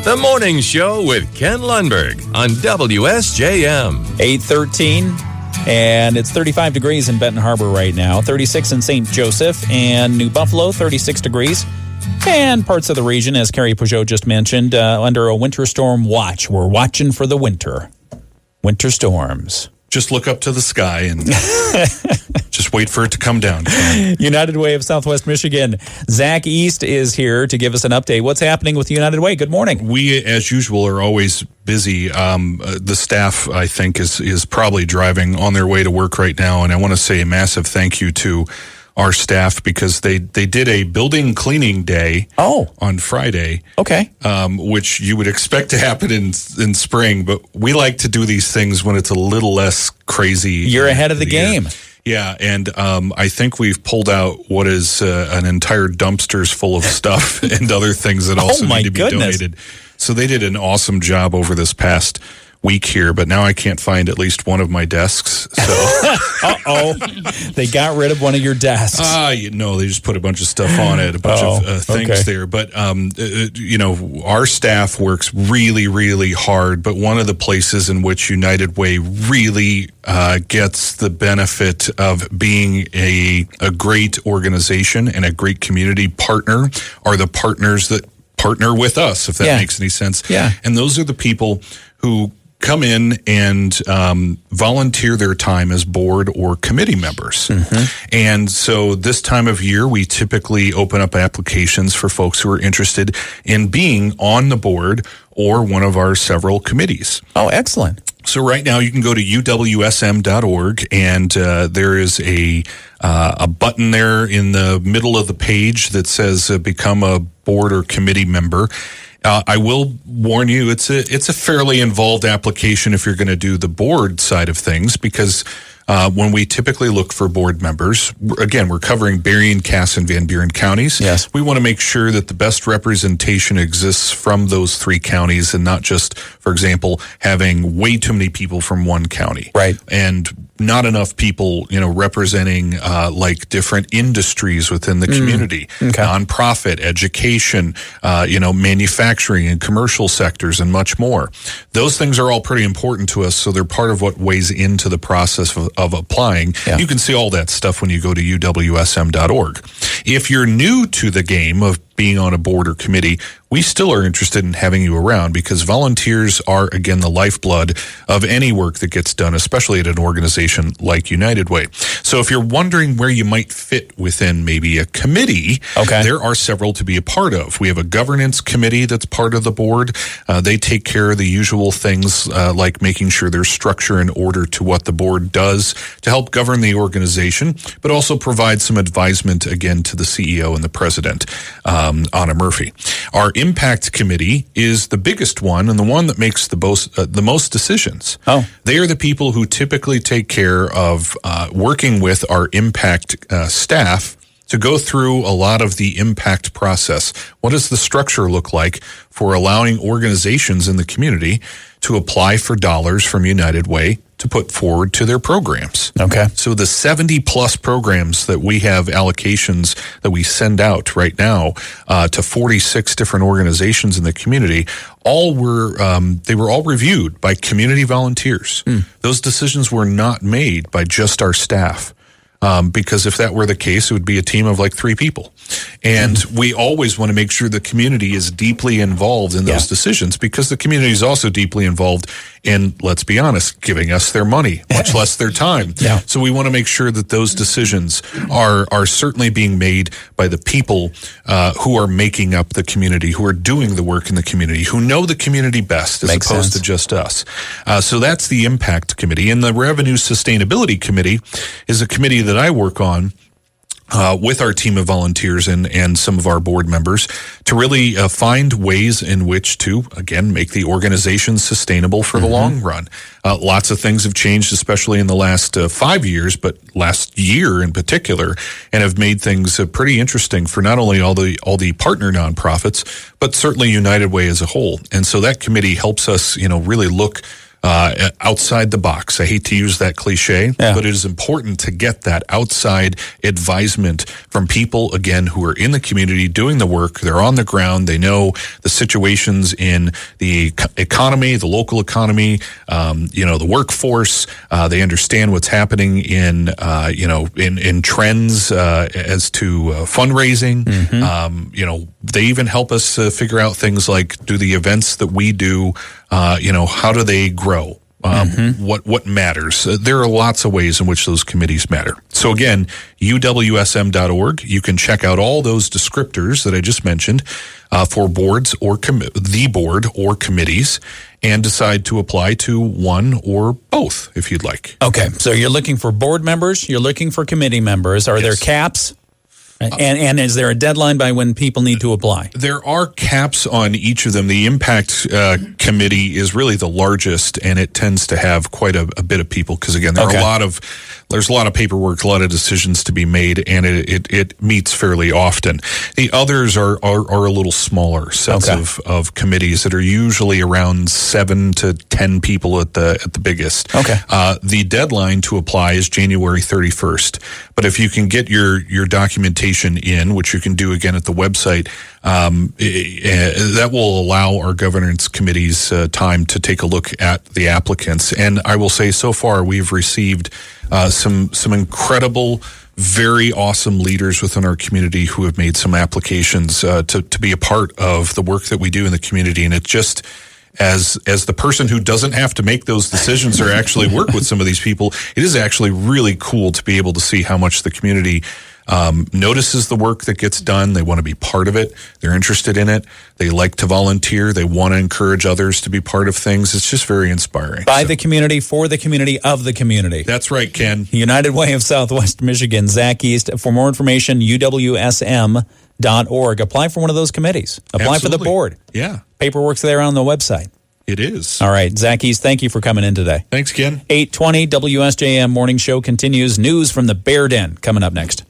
The Morning Show with Ken Lundberg on WSJM. 8:13, and it's 35 degrees in Benton Harbor right now, 36 in St. Joseph and New Buffalo, 36 degrees. And parts of the region, as Carrie Peugeot just mentioned, under a winter storm watch. We're watching for the winter storms. Just look up to the sky and just wait for it to come down. United Way of Southwest Michigan. Zach East is here to give us an update. What's happening with United Way? Good morning. We, as usual, are always busy. The staff, I think, is probably driving on their way to work right now. And I want to say a massive thank you to our staff because they did a building cleaning day on Friday. Okay. Which you would expect to happen in spring, but we like to do these things when it's a little less crazy. You're ahead of the game. Yeah, and I think we've pulled out what is an entire dumpsters full of stuff and other things that also need to be donated. So they did an awesome job over this past week here, but now I can't find at least one of my desks. So, they got rid of one of your desks. No, they just put a bunch of stuff on it, a bunch of things there. But our staff works really, really hard. But one of the places in which United Way really gets the benefit of being a great organization and a great community partner are the partners that partner with us, if that makes any sense. Yeah. And those are the people who come in and volunteer their time as board or committee members. Mm-hmm. And so this time of year, we typically open up applications for folks who are interested in being on the board or one of our several committees. Oh, excellent. So right now you can go to uwsm.org and there is a button there in the middle of the page that says become a board or committee member. I will warn you, it's a fairly involved application if you're going to do the board side of things, because when we typically look for board members, again, we're covering Berrien, Cass, and Van Buren counties. Yes. We want to make sure that the best representation exists from those three counties and not just, for example, having way too many people from one county. Right. And not enough people, representing like different industries within the community, nonprofit, education, manufacturing and commercial sectors and much more. Those things are all pretty important to us, so they're part of what weighs into the process of applying. Yeah. You can see all that stuff when you go to uwsm.org. If you're new to the game of being on a board or committee, we still are interested in having you around because volunteers are, again, the lifeblood of any work that gets done, especially at an organization like United Way. So if you're wondering where you might fit within maybe a committee, there are several to be a part of. We have a governance committee that's part of the board. They take care of the usual things like making sure there's structure and order to what the board does to help govern the organization, but also provide some advisement, again, to the CEO and the president, Anna Murphy. Our Impact Committee is the biggest one and the one that makes the most decisions. They are the people who typically take care of working with our Impact staff to go through a lot of the impact process. What does the structure look like for allowing organizations in the community to apply for dollars from United Way to put forward to their programs? Okay. So the 70 plus programs that we have allocations that we send out right now to 46 different organizations in the community, they were all reviewed by community volunteers. Those decisions were not made by just our staff. Because if that were the case, it would be a team of like 3 people. And we always want to make sure the community is deeply involved in those decisions because the community is also deeply involved in, let's be honest, giving us their money, much less their time. So we want to make sure that those decisions are certainly being made by the people who are making up the community, who are doing the work in the community, who know the community best as opposed to just us. So that's the Impact Committee. And the Revenue Sustainability Committee is a committee that I work on with our team of volunteers and some of our board members to really find ways in which to, again, make the organization sustainable for the long run. Lots of things have changed, especially in the last 5 years, but last year in particular, and have made things pretty interesting for not only all the partner nonprofits, but certainly United Way as a whole. And so that committee helps us, really look outside the box. I hate to use that cliche, but it is important to get that outside advisement from people, again, who are in the community doing the work. They're on the ground. They know the situations in the economy, the local economy, the workforce. They understand what's happening in trends as to fundraising. They even help us figure out things like, do the events that we do, how do they grow? What matters? There are lots of ways in which those committees matter. So again, uwsm.org. You can check out all those descriptors that I just mentioned for boards or the board or committees, and decide to apply to one or both if you'd like. Okay, so you're looking for board members, you're looking for committee members. Are there caps? And is there a deadline by when people need to apply? There are caps on each of them. The Impact Committee is really the largest, and it tends to have quite a bit of people because, again, there's a lot of paperwork, a lot of decisions to be made, and it meets fairly often. The others are a little smaller sets of committees that are usually around 7 to 10 people at the biggest. The deadline to apply is January 31st. But if you can get your documentation in, which you can do again at the website, that will allow our governance committees time to take a look at the applicants. And I will say, so far we've received some incredible, very awesome leaders within our community who have made some applications to be a part of the work that we do in the community. And it just, as the person who doesn't have to make those decisions or actually work with some of these people, it is actually really cool to be able to see how much the community notices the work that gets done. They want to be part of it. They're interested in it. They like to volunteer. They want to encourage others to be part of things. It's just very inspiring. By the community, for the community, of the community. That's right, Ken. United Way of Southwest Michigan, Zach East. For more information, uwsm.org. Apply for one of those committees. Apply for the board. Yeah. Paperwork's there on the website. It is. All right. Zach East, thank you for coming in today. Thanks, Ken. 8:20 WSJM Morning Show continues. News from the Bear Den coming up next.